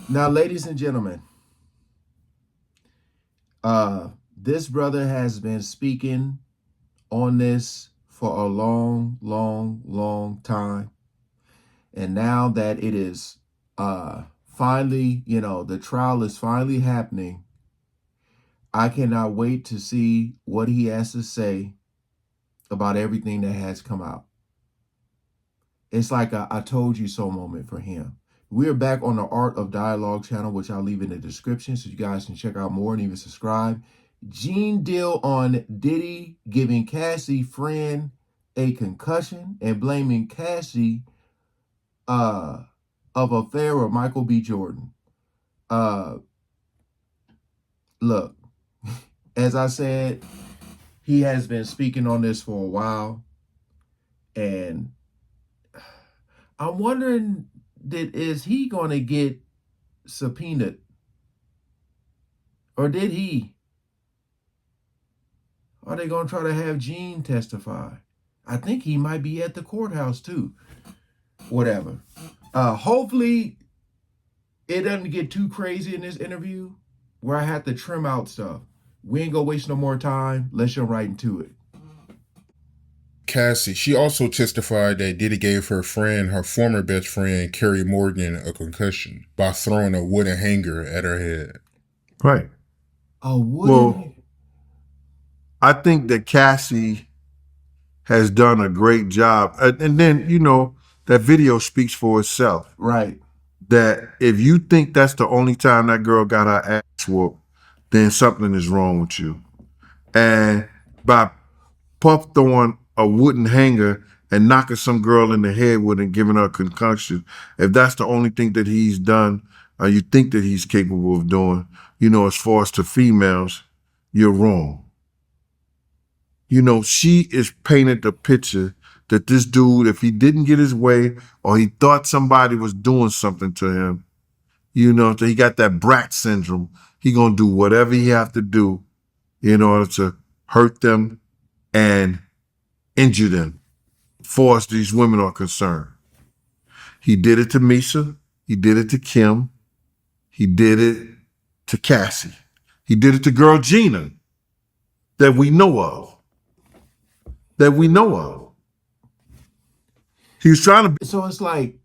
Now, ladies and gentlemen, this brother has been speaking on this for a long, long, long time. And now that it is finally, the trial is finally happening, I cannot wait to see what he has to say about everything that has come out. It's like a I told you so moment for him. We're back on the Art of Dialogue channel, which I'll leave in the description so you guys can check out more and even subscribe. Gene Deal on Diddy giving Cassie friend a concussion and blaming Cassie uh, of affair with Michael B. Jordan. Uh, Look, as I said, he has been speaking on this for a while, and I'm wondering is he going to get subpoenaed, or did he? Are they going to try to have Gene testify? I think he might be at the courthouse too. Whatever. Hopefully, it doesn't get too crazy in this interview where I have to trim out stuff. We ain't gonna waste no more time. Let's jump right into it. Cassie, she also testified that Diddy gave her friend, her former best friend, Carrie Morgan, a concussion by throwing a wooden hanger at her head. Right. Oh, Well, I think that Cassie has done a great job. And then, that video speaks for itself. right. That if you think that's the only time that girl got her ass whooped, then something is wrong with you. And by Puff throwing a wooden hanger and knocking some girl in the head with and giving her a concussion, if that's the only thing that he's done, or you think that he's capable of doing, as far as to females, you're wrong. She is painted the picture that this dude, if he didn't get his way or he thought somebody was doing something to him, so he got that brat syndrome, he gonna do whatever he have to do in order to hurt them and injure them, as far as these women are concerned. He did it to Misha. He did it to Kim. He did it to Cassie. He did it to girl Gina that we know of. He was trying to. So it's like,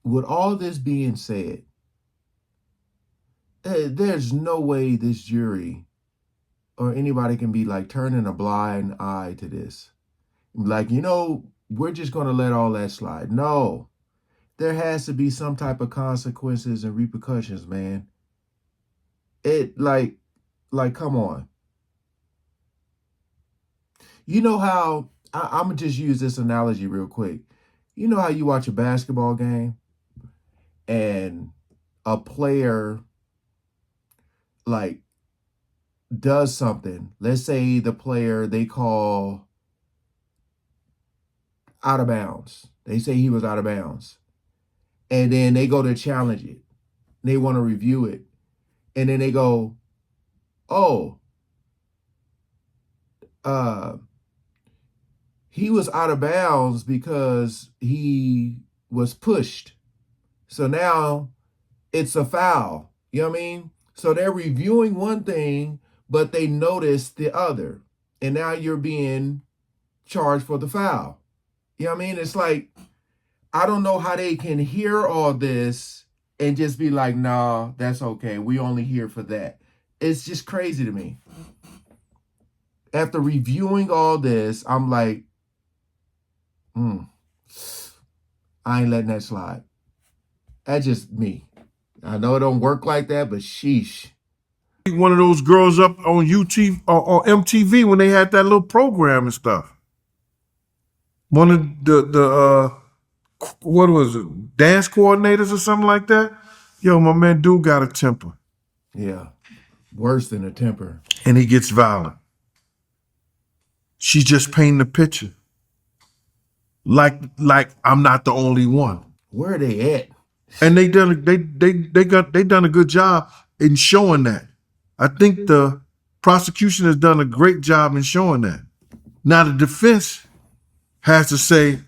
with all this being said, there's no way this jury or anybody can be like turning a blind eye to this. Like, we're just going to let all that slide. No, there has to be some type of consequences and repercussions, man. It come on. You know how, I'm going to just use this analogy real quick. You know how you watch a basketball game and a player like does something. Let's say the player they call out of bounds. They say he was out of bounds. And then they go to challenge it. They want to review it. And then they go, oh, he was out of bounds because he was pushed. So now it's a foul. You know what I mean? So they're reviewing one thing, but they notice the other. And now you're being charged for the foul. You know what I mean? It's like, I don't know how they can hear all this and just be like, nah, that's okay. We only here for that. It's just crazy to me. After reviewing all this, I'm like, I ain't letting that slide. That's just me. I know it don't work like that, but sheesh. One of those girls up on or MTV when they had that little program and stuff. One of the what was it, dance coordinators or something like that? Yo, my man dude got a temper. Yeah, worse than a temper. And he gets violent. She's just painting the picture. Like I'm not the only one. Where are they at? And they done a good job in showing that. I think the prosecution has done a great job in showing that. Now the defense has to say,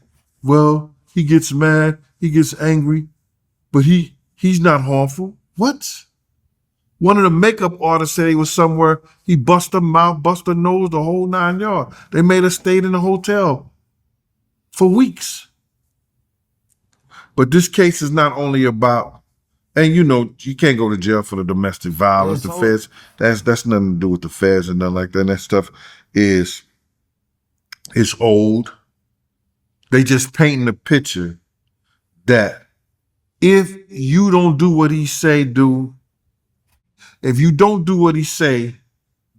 well, he gets mad, he gets angry, but he's not harmful. What? One of the makeup artists said he was somewhere. He bust her mouth, bust her nose, the whole 9 yards. They made her stay in the hotel for weeks. But this case is not only about, and you know, you can't go to jail for the domestic violence. The feds, that's nothing to do with the feds and nothing like that. And that stuff is old. They just painting a picture that if you don't do what he say do, if you don't do what he say,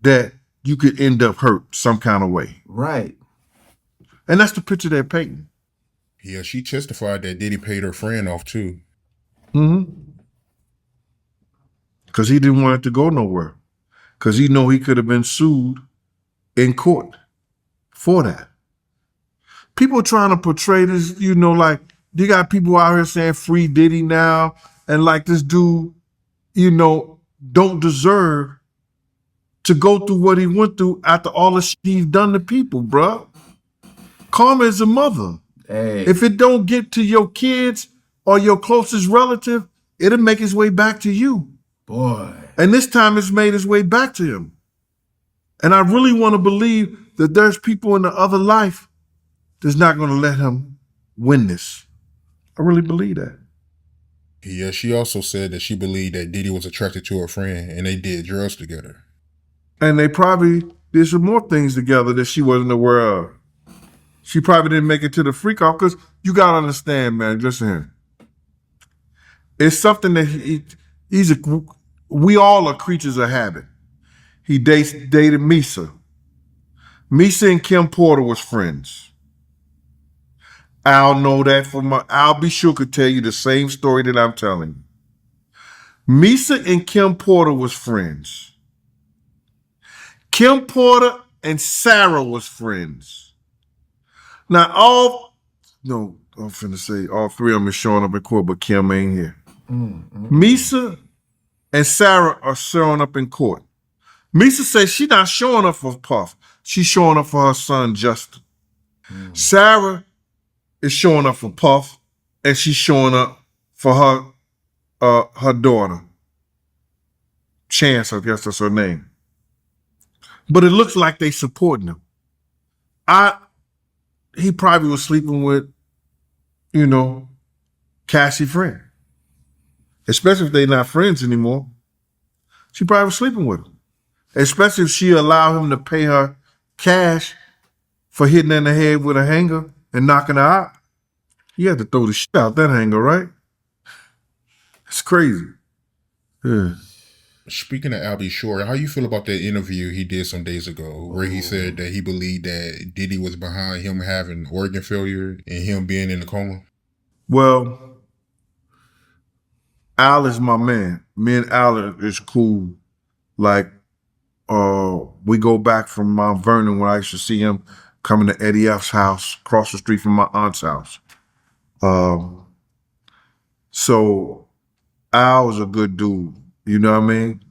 that you could end up hurt some kind of way. Right. And that's the picture they're painting. Yeah, she testified that Diddy paid her friend off too. Because he didn't want it to go nowhere. Because he know he could have been sued in court for that. People trying to portray this, you know, like you got people out here saying free Diddy now, and like this dude, you know, don't deserve to go through what he went through after all the shit he's done to people, bruh. Karma is a mother. Hey. If it don't get to your kids or your closest relative, it'll make its way back to you. Boy. And this time it's made its way back to him. And I really want to believe that there's people in the other life that's not going to let him win this. I really believe that. Yeah, she also said that she believed that Diddy was attracted to her friend and they did drugs together. And they probably did some more things together that she wasn't aware of. She probably didn't make it to the freak off because you got to understand, man, listen here. It's something that we all are creatures of habit. He dated Misa. Misa and Kim Porter was friends. I'll know that I'll be sure could tell you the same story that I'm telling you. Misa and Kim Porter was friends. Kim Porter and Sarah was friends. Now I'm finna say all three of them is showing up in court, but Kim ain't here. Misa and Sarah are showing up in court. Misa says she's not showing up for Puff. She's showing up for her son, Justin. Sarah is showing up for Puff, and she's showing up for her daughter. Chance, I guess that's her name. But it looks like they supporting him. He probably was sleeping with, you know, Cassie friend. Especially if they're not friends anymore. She probably was sleeping with him. Especially if she allowed him to pay her cash for hitting her in the head with a hanger and knocking her out. You had to throw the shit out that hanger, right? It's crazy. Yeah. Speaking of Albie Shore, how you feel about that interview he did some days ago where he said that he believed that Diddy was behind him having organ failure and him being in a coma? Well, Al is my man. Me and Al is cool. Like, we go back from Mount Vernon when I used to see him coming to Eddie F's house, across the street from my aunt's house. So Al was a good dude, you know what I mean?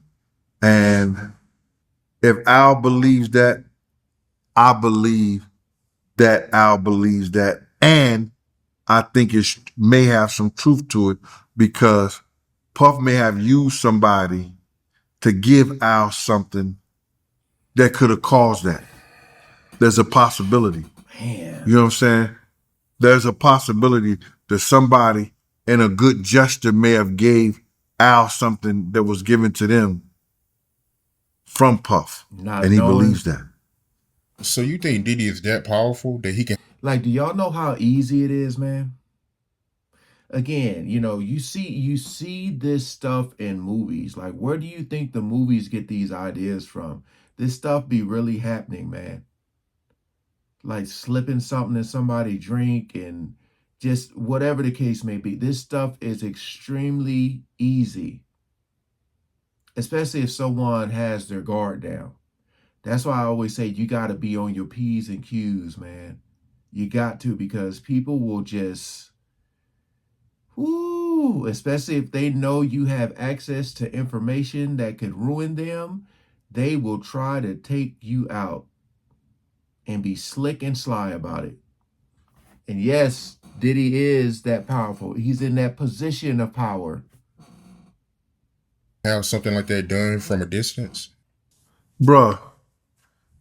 And if Al believes that, I believe that Al believes that. And I think it may have some truth to it because Puff may have used somebody to give Al something that could have caused that. There's a possibility. Man. You know what I'm saying? There's a possibility that somebody in a good gesture may have gave Al something that was given to them from Puff. And he believes that. So you think Diddy is that powerful that he can... Like, do y'all know how easy it is, man? Again, you know, you see this stuff in movies. Like, where do you think the movies get these ideas from? This stuff be really happening, man. Like slipping something in somebody's drink and just whatever the case may be. This stuff is extremely easy, especially if someone has their guard down. That's why I always say you got to be on your P's and Q's, man. You got to, because people will just, especially if they know you have access to information that could ruin them, they will try to take you out and be slick and sly about it. And yes, Diddy is that powerful. He's in that position of power. have something like that done from a distance? Bruh,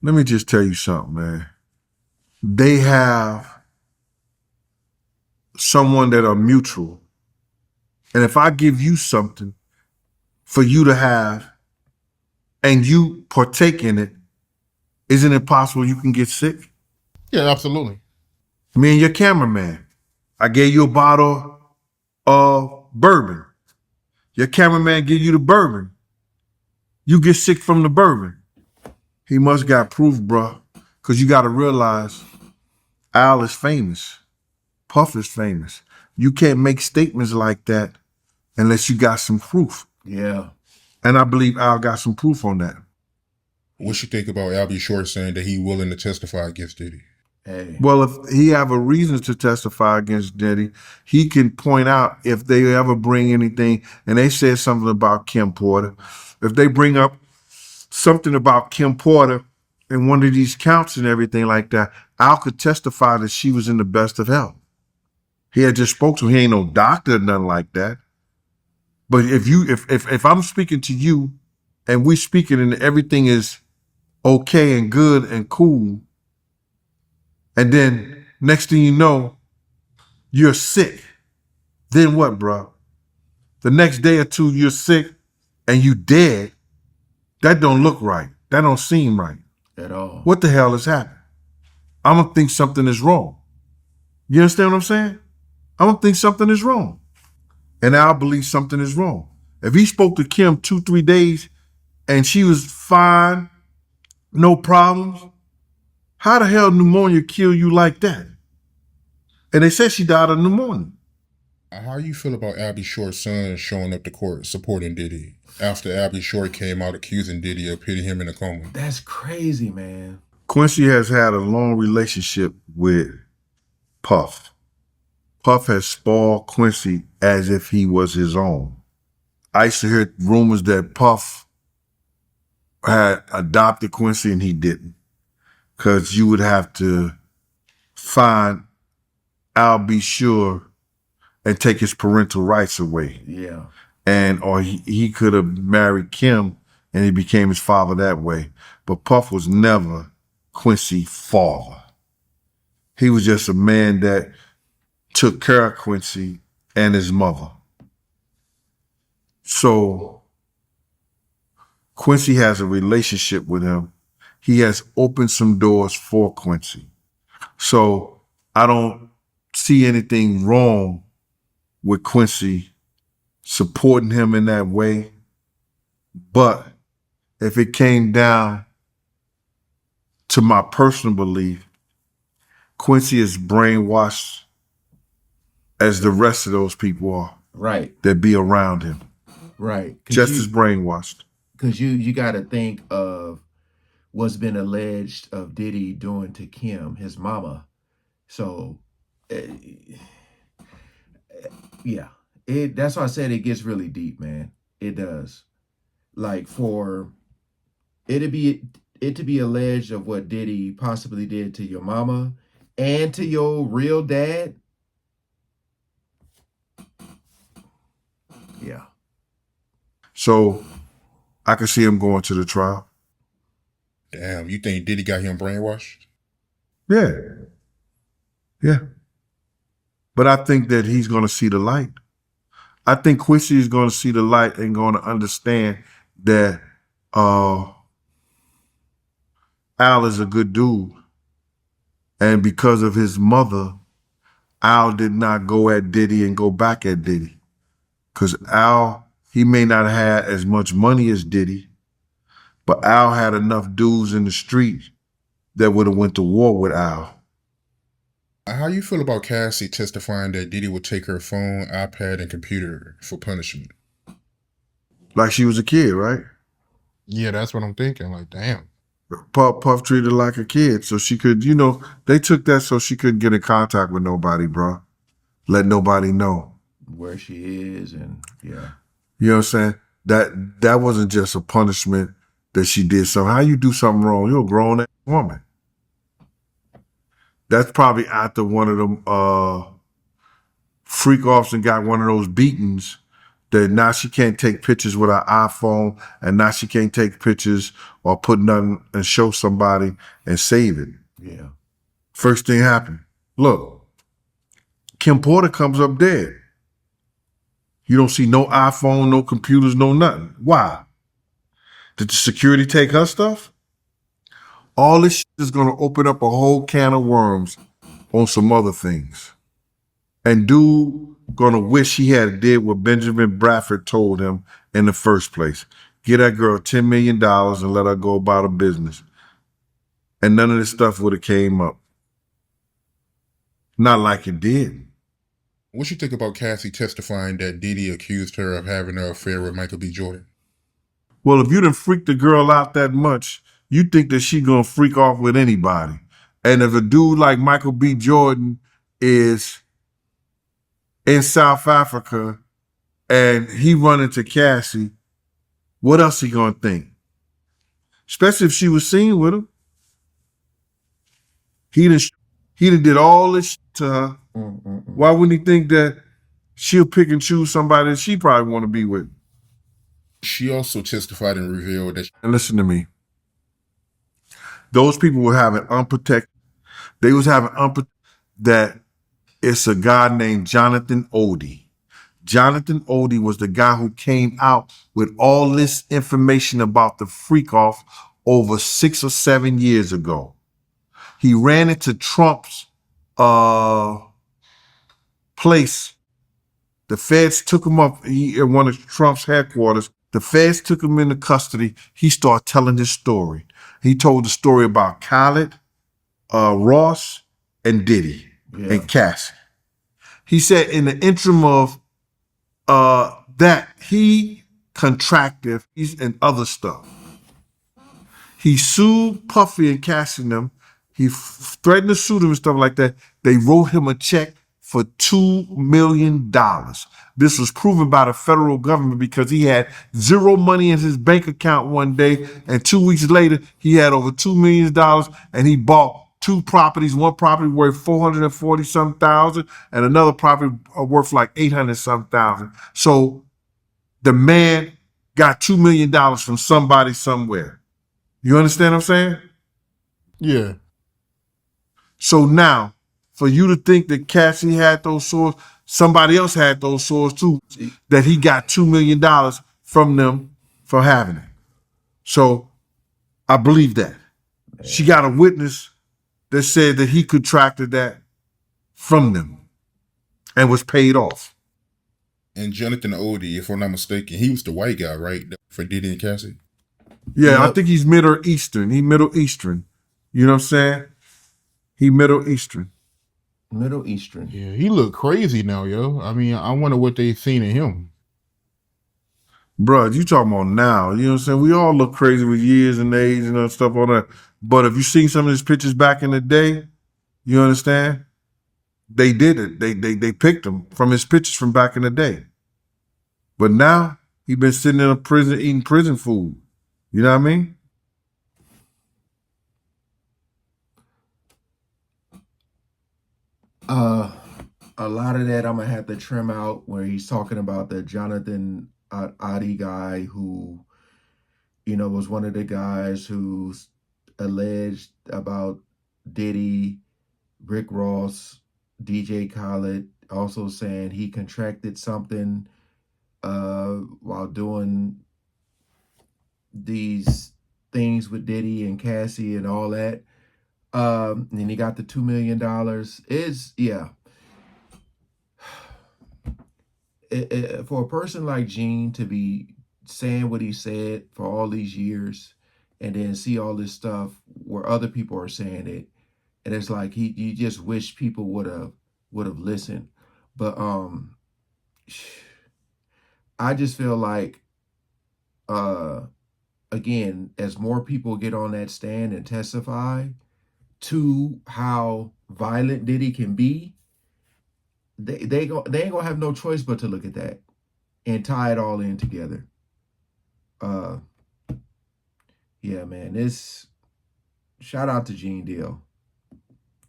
let me just tell you something, man. They have someone that are mutual. And if I give you something for you to have and you partake in it, isn't it possible you can get sick? Yeah, absolutely. Me and your cameraman, I gave you a bottle of bourbon. Your cameraman give you the bourbon. You get sick from the bourbon. He must got proof, bruh. Because you got to realize Al is famous. Puff is famous. You can't make statements like that unless you got some proof. Yeah. And I believe Al got some proof on that. What you think about Albie Short saying that he willing to testify against Diddy? Hey. Well, if he have a reason to testify against Diddy, he can point out if they ever bring anything, and they said something about Kim Porter. If they bring up something about Kim Porter in one of these counts and everything like that, Al could testify that she was in the best of health. He had just spoke to him. He ain't no doctor or nothing like that. But if I'm speaking to you and we speaking and everything is okay and good and cool, and then next thing you know, you're sick, then what, bro? The next day or two, you're sick and you dead. That don't look right. That don't seem right. At all. What the hell has happened? I'm gonna think something is wrong. You understand what I'm saying? I'm gonna think something is wrong. And I'll believe something is wrong. If he spoke to Kim 2-3 days and she was fine, no problems, how the hell pneumonia kill you like that? And they said she died of pneumonia. How you feel about Albie Short's son showing up to court supporting Diddy after Albie Short came out accusing Diddy of putting him in a coma? That's crazy, man. Quincy has had a long relationship with Puff. Puff has spoiled Quincy as if he was his own. I used to hear rumors that Puff had adopted Quincy and he didn't. Because you would have to find Al B. Sure and take his parental rights away. Yeah. Or he could have married Kim and he became his father that way. But Puff was never Quincy's father. He was just a man that took care of Quincy and his mother. So Quincy has a relationship with him. He has opened some doors for Quincy. So I don't see anything wrong with Quincy supporting him in that way. But if it came down to my personal belief, Quincy is brainwashed as the rest of those people are. Right. That be around him. Right. Just as brainwashed. Because you got to think of what's been alleged of Diddy doing to Kim, his mama. So, yeah. That's why I said it gets really deep, man. It does. Like for it to be alleged of what Diddy possibly did to your mama and to your real dad. Yeah. So I could see him going to the trial. Damn, you think Diddy got him brainwashed? Yeah. Yeah. But I think that he's going to see the light. I think Quincy is going to see the light and going to understand that Al is a good dude. And because of his mother, Al did not go at Diddy and go back at Diddy. Because Al, he may not have had as much money as Diddy, but Al had enough dudes in the street that would have went to war with Al. How you feel about Cassie testifying that Diddy would take her phone, iPad, and computer for punishment? Like she was a kid, right? Yeah, that's what I'm thinking. Like, damn. Puff treated her like a kid, so she could, they took that so she couldn't get in contact with nobody, bro. Let nobody know where she is, and yeah. You know what I'm saying? That wasn't just a punishment that she did something. How you do something wrong? You're a grown-ass woman. That's probably after one of them freak-offs and got one of those beatings that now she can't take pictures with her iPhone, and now she can't take pictures or put nothing and show somebody and save it. Yeah. First thing happened. Look, Kim Porter comes up dead. You don't see no iPhone, no computers, no nothing. Why? Did the security take her stuff? All this shit is going to open up a whole can of worms on some other things. And dude gonna wish he had did what Benjamin Bradford told him in the first place. Get that girl $10 million and let her go about her business. And none of this stuff would have came up. Not like it did. What you think about Cassie testifying that Diddy accused her of having an affair with Michael B. Jordan? Well, if you done freak the girl out that much, you think that she gonna freak off with anybody. And if a dude like Michael B. Jordan is in South Africa and he run into Cassie, what else he gonna think? Especially if she was seen with him. He done did all this shit to her. Why wouldn't he think that she'll pick and choose somebody that she probably want to be with? She also testified and revealed that And listen to me. Those people were having unprotected. They was having that it's a guy named Jonathan Odie. Jonathan Odie was the guy who came out with all this information about the freak off over 6 or 7 years ago. He ran into Trump's place. The feds took him up at one of Trump's headquarters. The feds took him into custody. He started telling his story. He told the story about Khaled, Ross, and Diddy, and Cassie. He said in the interim of that, he contracted and other stuff. He sued Puffy and Cassie and them. He threatened to sue them and stuff like that. They wrote him a check for $2 million. This was proven by the federal government because he had zero money in his bank account one day, and 2 weeks later, he had over $2 million, and he bought 2 properties. One property worth 440-some thousand, and another property worth like 800-some thousand. So the man got $2 million from somebody somewhere. You understand what I'm saying? yeah. So now, for you to think that Cassie had those swords, somebody else had those swords too, that he got $2 million from them for having it. So I believe that. She got a witness that said that he contracted that from them and was paid off. And Jonathan Odie, if I'm not mistaken, he was the white guy, right? For Diddy and Cassie? Yeah, I think he's Middle Eastern. He Middle Eastern. You know what I'm saying? He Middle Eastern. Middle Eastern. Yeah, he look crazy now, yo. I mean, I wonder what they seen in him. Bruh, you talking about now. You know what I'm saying? We all look crazy with years and age and stuff on that. But if you seen some of his pictures back in the day, you understand? They did it. They picked him from his pictures from back in the day. But now he been sitting in a prison eating prison food. You know what I mean? A lot of that I'm gonna have to trim out where he's talking about the Jonathan Adi guy who, was one of the guys who's alleged about Diddy, Rick Ross, DJ Khaled, also saying he contracted something while doing these things with Diddy and Cassie and all that. And he got the $2 million. For a person like Gene to be saying what he said for all these years and then see all this stuff where other people are saying it, and it's like you just wish people would have listened. But I just feel like again, as more people get on that stand and testify to how violent Diddy can be, they ain't gonna have no choice but to look at that and tie it all in together. Yeah, man, this shout out to Gene Deal.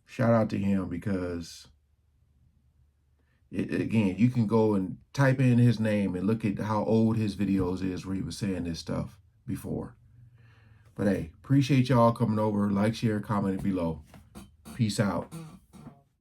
Shout out to him because Again, you can go and type in his name and look at how old his videos is where he was saying this stuff before. But hey, appreciate y'all coming over. Like, share, comment below. Peace out.